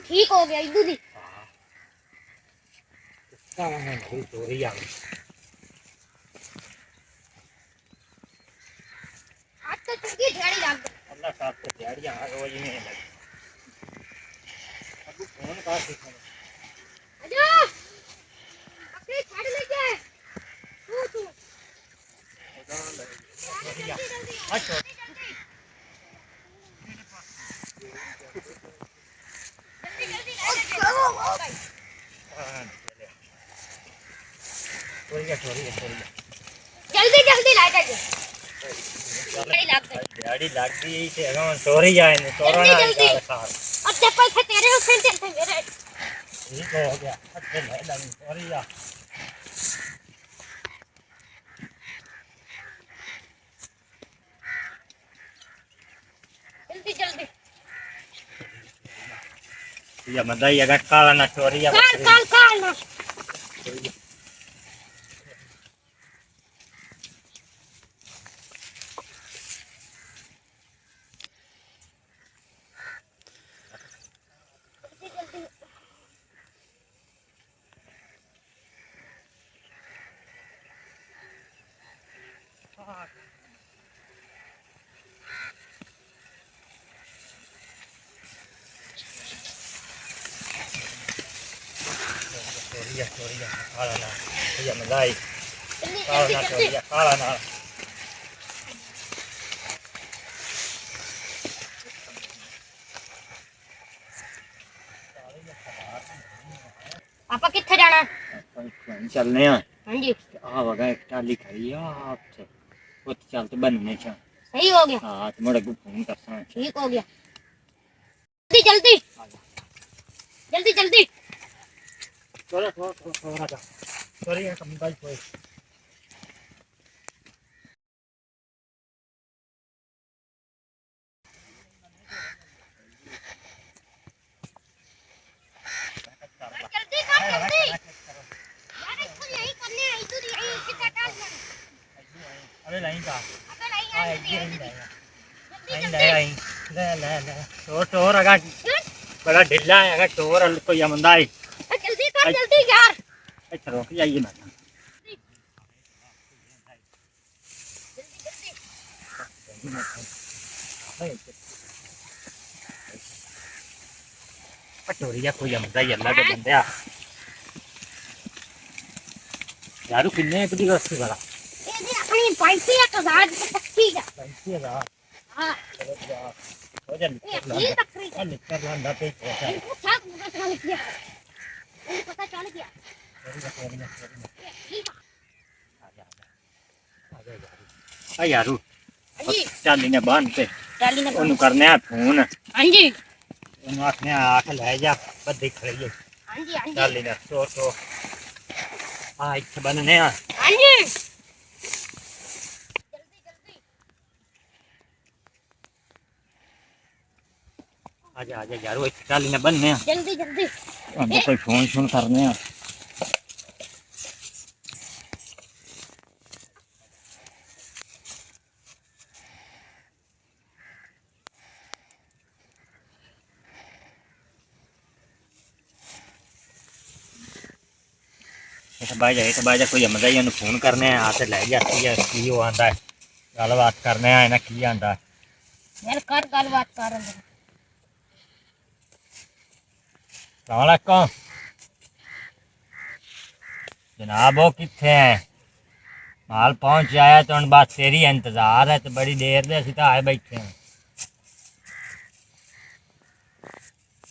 ठीक हो गया इधर ही चोरी आ गई आज तो चुकी ढेड़ी लग गई अल्लाह साहब से दिहाड़ियां रोज ही नहीं लगी अब फोन का सीखना अजो अपने छाड़ ले जाए तू अच्छा जल्दी जल्दी लाइट आ जाए दिहाड़ी लग गई से अगर चोरी आए ने चोरा ना जल्दी अब चप्पल से तेरे उठे थे मेरे ठीक हो गया अच्छे ले लगी चोरी आ जल्दी जल्दी ये मदाई अगर काला ना चोरी आ काल ना चोरी काला ना ये मदाई काला ना चोरी काला ना पापा किथे जाना चलने हैं हां जी आ वगा एक टाली खड़ी है आपसे वो चल तो बनने छ सही हो गया हां तुम्हारे को फोन करसा ठीक हो गया जल्दी जल्दी जल्दी जल्दी थोड़ा जा सॉरी है कम बाई कोई जल्दी कर जल्दी यार इसको यही करने आई तू यही इसी कटा अबे लाइन का अबे नहीं आ यार एक दिन जल्दी नहीं ले आई ले चोर अगर बड़ा ढिल्ला है अगर चोर कोई बंदा है जल्दी कर जल्दी यार अच्छा रोक जाइए ना पटोरिया कोई बंदा ही अल्लाह के बंदे यार किन्ने बड़ी वस्तु वाला ये जी अपनी पैसे का राज पक्की है पैसे का हां हो जा ये बकरी का निकल लंदा पे पहुंचा इनको छाप मुझे चल गया इनको पता चल गया आ यारू जी चाली ने बांध पे डाली ने ओनु करने आ फोन हां जी ओनु आखने आख ले जा बद्दी खड़ी है हां जी चाली ने तो आ इथे बनने आ हां जी जल्दी जल्दी आजा यारू इथे चाली ने बनने आ जल्दी जल्दी अंदर कोई फोन करने आ इत्थे बाजा कोई आंदा ही फोन करने आ ते लै जाती है की वो आंदा है गलबात करने आ इन्हें की आंदा यार कर गलबात कर सलामकुम जनाब वो किथे हैं माल पहुंच आया तो हम बस तेरी इंतजार है तो बड़ी देर से असीं तो आए बैठे हैं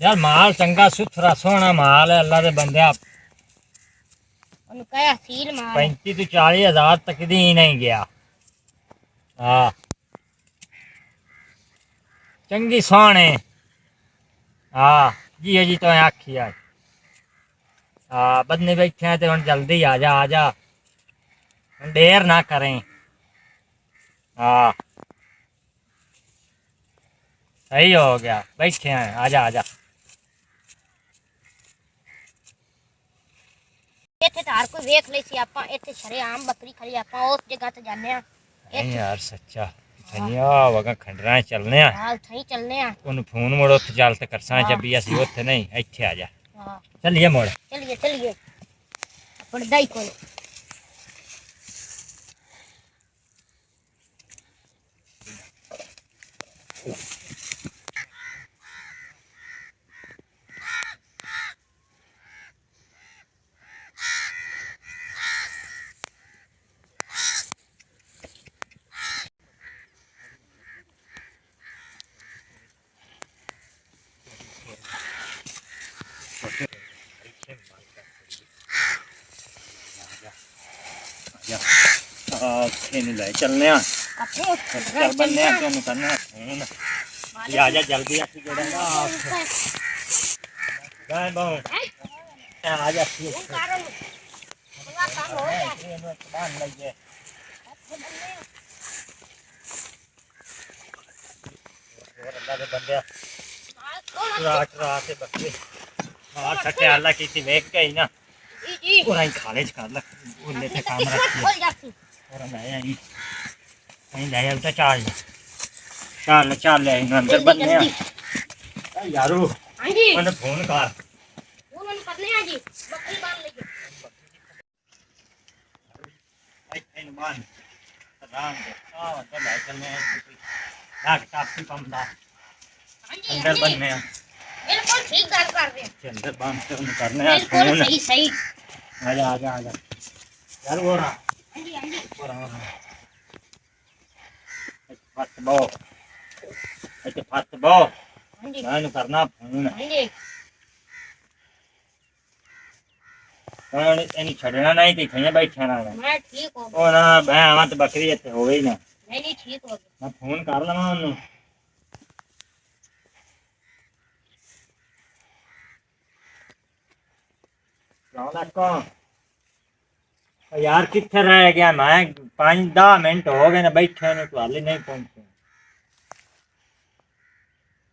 यार माल चंगा सुथरा सोहना माल है अल्लाह दे बंदे ਉਹਨੂੰ ਕਹਿਆ ਸੀਲ ਮਾਰ 35 ਤੋਂ 40 हज़ार तक दी ही नहीं गया हाँ चंगी सोहने हाँ जी जी तो आखी आज हाँ बंदे बैठे हैं तो हम जल्दी आ जा देर ना करें हाँ सही हो गया बैठे हैं आजा ਇੱਥੇ ਤਾਂ ਹਰ ਕੋਈ ਵੇਖ ਲਈ ਸੀ ਆਪਾਂ ਇੱਥੇ ਸ਼ਰੇਆਮ ਬੱਕਰੀ ਖੜੀ ਆਪਾਂ ਉਸ ਜਗ੍ਹਾ ਤੇ ਜਾਂਦੇ ਆ नहीं यार सच्चा धनिया वगा खंडरा चलने आ ਹਾਂ ਉੱਥੇ ਹੀ ਚੱਲਨੇ ਆ ਉਹਨੂੰ ਫੋਨ ਮੋੜ ਉੱਥੇ ਚੱਲ ਤੇ ਕਰਸਾਂ ਚੱਬੀ ਅਸੀਂ ਉੱਥੇ ਨਹੀਂ ਇੱਥੇ ਆ ਜਾ ਹਾਂ ਚੱਲੀਏ ਮੋੜ ਚੱਲੀਏ ਪੜਦਾ ਹੀ ਕੋਲ ਇਹਨੂੰ ਲੈ ਚੱਲਨੇ ਆ ਆਪੇ ਚੱਲ ਬੰਨੇ ਆ ਤੁਹਾਨੂੰ ਕਰਨਾ ਫੋਨ ਆ ਜਾ ਜਲਦੀ ਅਸੀਂ ਜਿਹੜਾ ਨਾ ਗਾਇ ਬਾਉ ਆ ਜਾ ਸੀ ਉਹ ਕਾਰਨ ਬੜਾ ਕੰਮ ਹੋ ਗਿਆ ਇਹਨੂੰ ਬਾਹਰ ਲਈਏ ਹੋਰ ਅੱਲਾ ਦੇ ਬੰਦਿਆ ਰਾਤ ਤੇ ਬੱਕਰੇ ਮਾਰ ਛੱਟੇ ਅੱਲਾ ਕੀਤੀ ਵੇਖ ਕੇ ਹੀ ਨਾ ਜੀ पूरा ही खाले कर ला ओले ते काम रखी खोल जाती और ले आई नहीं ले आई तो चाल ले आई अंदर बनने आ यारो हां जी मैंने फोन कर उन्होंने करने हैं जी बकरी बांध लेके आई इन मान राम दे तो ले चलने लाग टापी पंदा हां जी अंदर बनने आ बिल्कुल ठीक बात कर रहे हैं अंदर बांध के उन्हें करने आ बिल्कुल सही आजा यार वो रहा हां जी वो रहा फट बो हां जी मैं करना फोन हां जी कौन इन्हें छड़ना नहीं थी खैया बैठा ना मैं ठीक हो ओ ना मैं आवा तो बकरी इत्थे हो गई ना नहीं ठीक हो गया मैं फोन कर लवां ओनू यार किथे रह गया मैं 5-10 मिनट हो गए ना बैठे ने तो हाले नहीं पहुंचे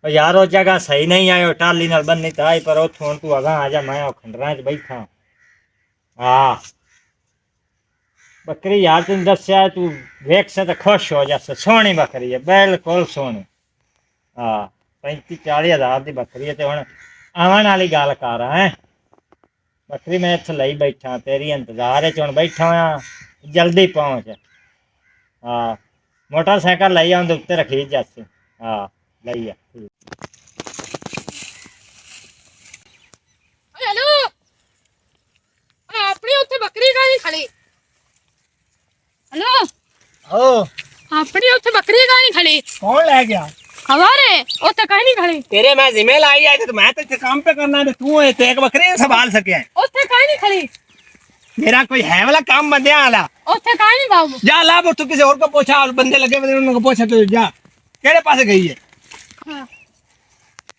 यार वो जगह सही नहीं आयो टाली नाल बन्नी तो आई पर उथों तू अगा आ जा मैं खंडरा च बैठा हाँ बकरी यार तुम दस्या तू वेख से तो खुश हो जा सोहनी बकरी है बिल्कुल सोहनी हाँ 35-40 हज़ार की बकरी है तो हुण आवन वाली गल कर है बकरी मैं इत्थे लई बैठा तेरी इंतजार च हुण बैठा होया जल्दी पहुंच हाँ मोटरसाइकिल लई आउंदे उत्ते रखी जस हाँ लई आ हेलो अपनी उत्थे बकरी का नहीं खड़ी हेलो ओ अपनी उत्थे बकरी का नहीं खड़ी कौन ले गया हमारे उत्थे कहीं नहीं खड़ी तेरे मैं जिम्मे लाई आई तो मैं तो काम पे करना है तू है तो एक बकरी नहीं संभाल सके है उत्थे कहीं नहीं खड़ी मेरा कोई है वाला काम बंदे आला उत्थे कहीं नहीं बाबू जा ला वो तू किसी और को पूछा और बंदे लगे बंदे उनको पूछा तो जा केड़े पास गई है हाँ।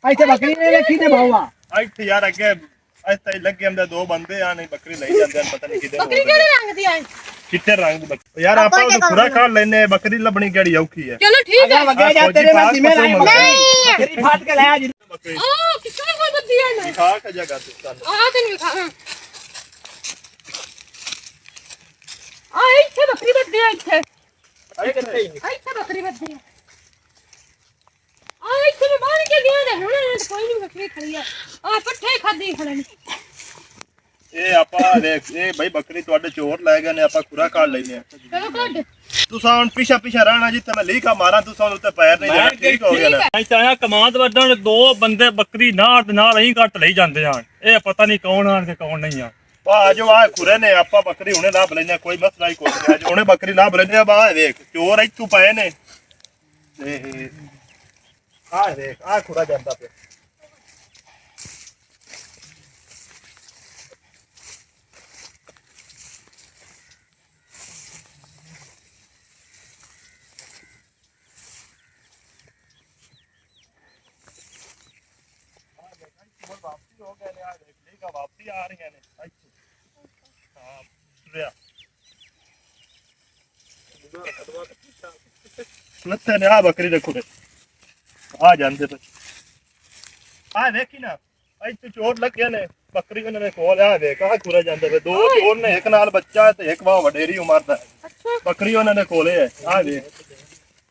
ऐसे बकरी नहीं रखी थे भावा ਇੱਥੇ ਯਾਰ ਅੱਗੇ ਇੱਥੇ ਲੱਗੇ ਹੁੰਦੇ ਦੋ ਬੰਦੇ ਆ ਨਹੀਂ ਬੱਕਰੀ ਲਈ ਜਾਂਦੇ ਹਨ ਪਤਾ ਨਹੀਂ ਕਿਤੇ बकरी केड़े रंग दी है ਕਿੱਥੇ ਰੰਗ ਦੀ ਬੱਕਰੀ ਯਾਰ ਆਪਾਂ ਉਹ ਖੁਰਾ ਖਾ ਲੈਨੇ ਬੱਕਰੀ ਲੱਭਣੀ ਕਿਹੜੀ ਔਖੀ ਹੈ चलो ठीक है वगे जा तेरे मैं जिम्मे लाई बकरी फाट के लाया जी ਬੱਕਰੀ ओ किसने कोई बत्ती है ना ਦਿਖਾ ਕੇ ਜਗ੍ਹਾ ਤੇ ਚੱਲ आ तेन दिखा आ इथे बकरी बत्ती है इथे इथे बकरी बत्ती है आ इथे में बाहर के गया है हुन कोई नहीं बकरी खड़ी है आ पट्ठे खादी खड़े ਇਹ ਆਪਾਂ ਦੇਖ ਇਹ ਬਈ ਬੱਕਰੀ ਤੁਹਾਡੇ ਚੋਰ ਲੈ ਗਏ ਨੇ ਆਪਾਂ ਖੁਰਾ ਕਾੜ ਲੈਨੇ ਆ ਚਲੋ ਕੱਢ ਤੁਸੀਂ ਹੁਣ ਪਿੱਛਾ ਪਿੱਛਾ ਰਹਿਣਾ ਜਿੱਥੇ ਮੈਂ ਲੀਕਾ ਮਾਰਾਂ ਤੁਸੀਂ ਉੱਤੇ ਪੈਰ ਨਹੀਂ ਦੇਣਾ ਠੀਕ ਹੋ ਗਿਆ ਨਾ ਅਸੀਂ ਆਇਆ ਕਮਾਂਡ ਵੱਢਣ ਦੋ ਬੰਦੇ ਬੱਕਰੀ ਨਾਲ ਦੇ ਨਾਲ ਅਸੀਂ ਘੱਟ ਲਈ ਜਾਂਦੇ ਆਣ ਇਹ ਪਤਾ ਨਹੀਂ ਕੌਣ ਆਣ ਤੇ ਕੌਣ ਨਹੀਂ ਆ ਆ ਜੋ ਆ ਖੁਰੇ ਨੇ ਆਪਾਂ ਬੱਕਰੀ ਹੁਣੇ ਲੱਭ ਲੈਨੇ ਕੋਈ ਮਸਲਾ ਹੀ ਕੋਈ ਨਹੀਂ ਅੱਜ ਹੁਣੇ ਬੱਕਰੀ ਲੱਭ ਲੈਨੇ ਆ ਬਾ ਦੇਖ ਚੋਰ ਇੱਥੋਂ ਪਏ ਨੇ ਤੇ ਆ ਦੇਖ ਆ ਖੁਰਾ ਜਾਂਦਾ ਪਿਆ वापसी हो गए यार देखने का वापसी आ रही है ने हाँ रिया लगता है आ बकरी देखो रे आ जानते तो आ देखी ना आई तो चोर लग गया ने बकरी को ने कोल आ देख आ पूरा जानते पे दो चोर ने एक नाल बच्चा है तो एक वहां वडेरी उम्र दा अच्छा बकरी उन्होंने कोले है आ देख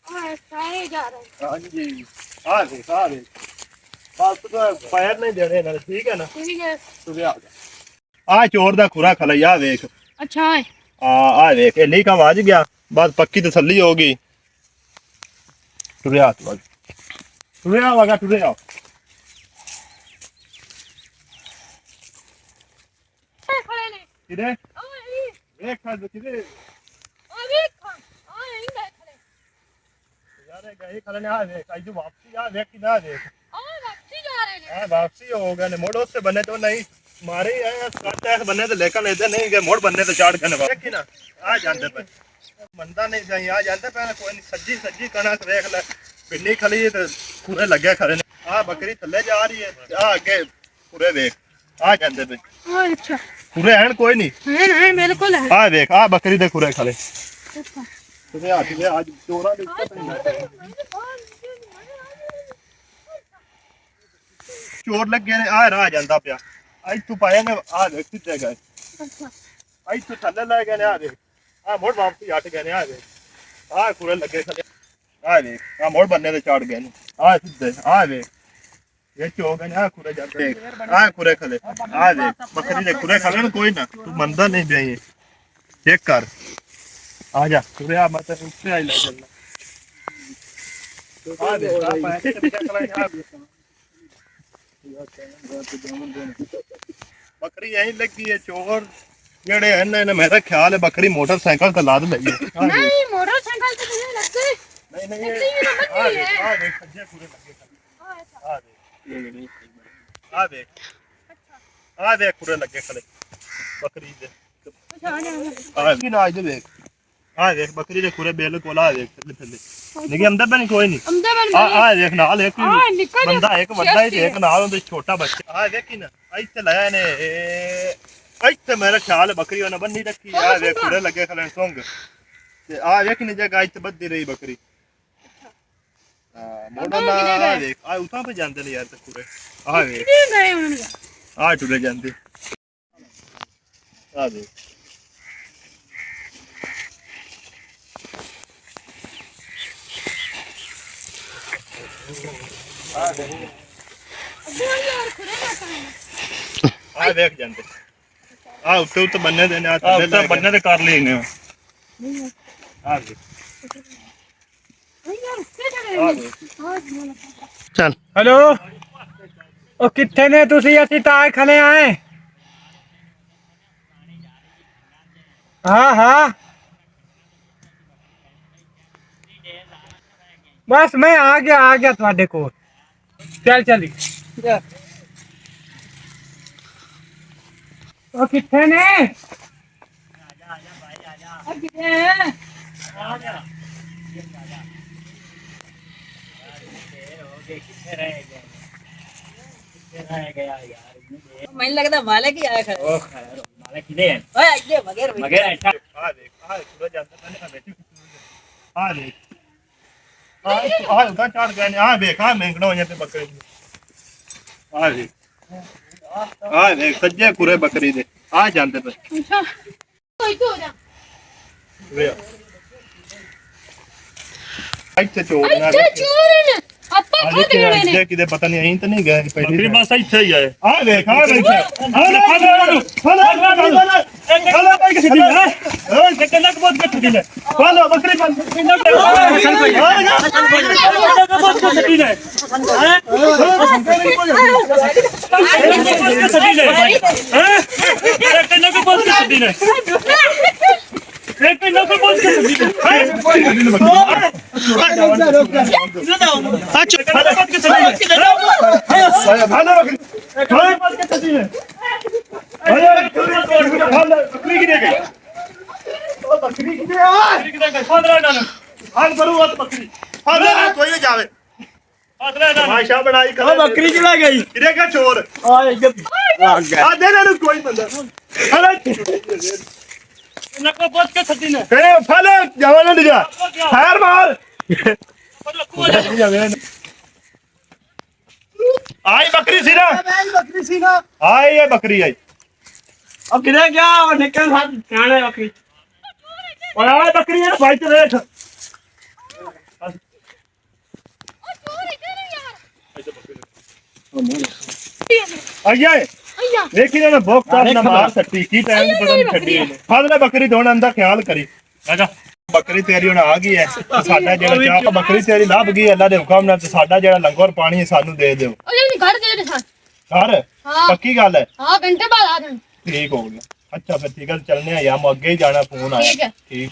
सारे जा रहे हैं हां जी आ देख बस तो पैर नहीं देने ना ठीक है ना ठीक है तू आ चोर दा खुरा खलैया देख अच्छा है आ देख ये लीक आवाज गया बस पक्की तसल्ली होगी टुरिया वगा टुरिया खड़े ने किधर ओए देख खा किधर अभी खा ओए नहीं खड़े यार गए खलने आ देख आई जो वापसी आ देख कि ना देख ओए वापसी जा रहे हैं हां वापसी हो गए ने मोड़ से बने तो नहीं मारे आए काटे ऐसे बने तो लेकर लेते नहीं गए मोड़ बनने तो चाड़ गए देख कि ना आ जानते पे मंदा नहीं जाई आ जानते पे कोई नहीं सज्जी सज्जी कणक देख ले पिन्नी खली तो पूरे लगे खड़े ने आ बकरी थल्ले जा रही है आ आगे पूरे देख आ जानते पे ओए अच्छा पूरे हैं कोई नहीं है बिल्कुल है आ देख आ बकरी दे पूरे खड़े तुझे हाथी ले आज चोरा दिखता चोर लग गए ने आ रहा जानता पिया आई तू पाया ने आ देख कितने गए आई तू थल्ले ले गए ने आ देख आ मोड़ वापसी हट गए ने आ देख आ पूरे लगे खड़े आ देख आ मोड़ बनने से चढ़ गए ने आ सीधे आ देख ये चो गए ने आ खुरे जाते आ खुरे खले आ देख बकरी दे खुरे खले ने कोई ना तू मंदा नहीं पे ये चेक कर आ जा खुरे आ मत उससे आई ले चलना आ देख आ पाया के चेक कर आ बकरी यही लगी है चोर जेड़े है ना मेरा ख्याल है बकरी मोटरसाइकिल तो लाद लगी है नहीं मोटरसाइकिल से नहीं लगते नहीं आ देख सज्जे पूरे लगे आ देख पूरे लगे खड़े बकरी दे की ना आज देख आ देख बकरी दे पूरे बिल्कुल आ देख थल्ले थल्ले लेकिन अंदर पे नहीं कोई नहीं अंदर बन आ देख नाल एक निकल बंदा एक बड़ा ही एक नाल उनदे छोटा बच्चा आ देखी ना ਇੱਥੇ ਲਾਇਆ ਨੇ ਇੱਥੇ ਮੇਰਾ ਖਿਆਲ ਬੱਕਰੀ ਉਹਨੇ ਬੰਨੀ ਰੱਖੀ ਆ ਵੇਖ ਪੂਰੇ ਲੱਗੇ ਖਲਣ ਸੰਗ ਤੇ ਆ ਵੇਖ ਨੀ ਜਗ੍ਹਾ ਇੱਥੇ ਬੱਦੀ ਰਹੀ ਬੱਕਰੀ ਮੋੜਾ ਨਾ ਦੇਖ ਆ ਉਤਾਂ ਤੇ ਜਾਂਦੇ ਨੇ ਯਾਰ ਤੇ ਪੂਰੇ ਆ ਵੇਖ नहीं गए उन्होंने ਆ ਟੁਰੇ ਜਾਂਦੇ ਆ ਦੇਖ यार खुदा आता है ਆ ਵੇਖ ਜਾਂਦੇ ਆ ਉੱਤੇ ਬੰਨੇ ਦੇ ਨੇ ਆ ਆ ਉੱਤੇ ਬੰਨੇ ਤੇ ਕਰ ਲਈ ਨੇ ਆ ਵੇਖ नहीं यार उससे चले ਚੱਲ हेलो ओ किथे ने तुसी ਅਸੀਂ ਤਾਂ ਖਲੇ ਆਏ हाँ बस मैं आ गया ਤੁਹਾਡੇ ਕੋਲ चल चली ओ किथे ने ਮੈਨੂੰ ਲੱਗਦਾ ਮਾਲਕ ਹੀ ਆਇਆ ਖੜਾ ਉਹ ਖੈਰ ਮਾਲਕ ਕਿਦੇ ਹੈ ਓਏ ਅੱਗੇ ਮਗਰ ਵਿੱਚ ਮਗਰ ਅੱਛਾ ਆ ਦੇਖ ਆ ਪੂਰਾ ਜਾਂਦਾ ਤਾਂ ਨਾ ਬੈਠੀ ਆ ਦੇਖ ਆ ਉਦਾਂ ਚੜ ਗਏ ਨੇ ਆ ਵੇਖ ਆ ਮੈਂਗਣਾ ਹੋਈਆਂ ਤੇ ਬੱਕਰੇ ਦੀ ਆ ਦੇਖ ਆ ਦੇਖ ਸੱਜੇ ਪੂਰੇ ਬੱਕਰੀ ਦੇ ਆ ਜਾਂਦੇ ਪਏ अच्छा कोई तो हो जा ਵੇ ਇੱਥੇ ਚੋਰ ਨਾ अच्छा चोर है ना ਆਪਾਂ ਖੁਦ ਗਏ ਨੇ ਕਿਤੇ ਪਤਾ ਨਹੀਂ ਅਸੀਂ ਤਾਂ ਨਹੀਂ ਗਏ ਬੱਕਰੀ ਪਹਿਲੀ ਬਸ ਇੱਥੇ ਹੀ ਆਏ ਆ ਵੇਖ ਆ ਵੇਖ ਕਿੰਨਾ ਕੁ ਬਹੁਤ ਕੱਟ ਦਿਲੇ ਫਾਲੋ ਬੱਕਰੀ ਫਾਲੋ ਕਿੰਨਾ ਕੁ ਬਹੁਤ ਕੱਟ ਦਿਲੇ ਹੈ ਕਿੰਨਾ ਕੁ ਬਹੁਤ ਕੱਟ ਦਿਲੇ एक किलो को बोल के सदी माशा बनाई ਬੱਕਰੀ ਚਲਾ ਗਈ का चोर ਆ ਇੱਕ ਲੱਗ ਗਿਆ कोई बंदा नको बोल के सदी ने फल जवाना दिया फायर मार आई बकरी सी ना आई ये बकरी आई अब किधर गया और निकल साथ जाने बकरी और आई बकरी है भाई तो देख आइए देखी ना भोग साहब ना मार सकती की टाइम पता नहीं छड़ी फादर बकरी धोने अंदर ख्याल करी आजा ਬੱਕਰੀ ਤੇਰੀ ਹੁਣ ਆ ਗਈ ਹੈ ਸਾਡਾ ਜਿਹੜਾ ਚਾਹ ਬੱਕਰੀ ਤੇਰੀ ਲੱਭ ਗਈ ਅੱਲਾ ਦੇ ਹੁਕਮ ਨਾਲ ਤੇ ਸਾਡਾ ਜਿਹੜਾ ਲੰਗਰ ਪਾਣੀ ਸਾਨੂੰ ਦੇ ਦਿਓ ਉਹ ਜਿਹੜੀ ਘਰ ਦੇ ਦੇ ਘਰ ਪੱਕੀ ਗੱਲ ਹੈ ਹਾਂ ਘੰਟੇ ਬਾਅਦ ਆ ਜਾਣ ਠੀਕ ਹੋ ਗਿਆ ਅੱਛਾ ਫਿਰ ਠੀਕ ਹੈ ਚੱਲਨੇ ਆ ਯਾ ਮੈਂ ਅੱਗੇ ਹੀ ਜਾਣਾ ਫੋਨ ਆਇਆ ਠੀਕ ਹੈ ਠੀਕ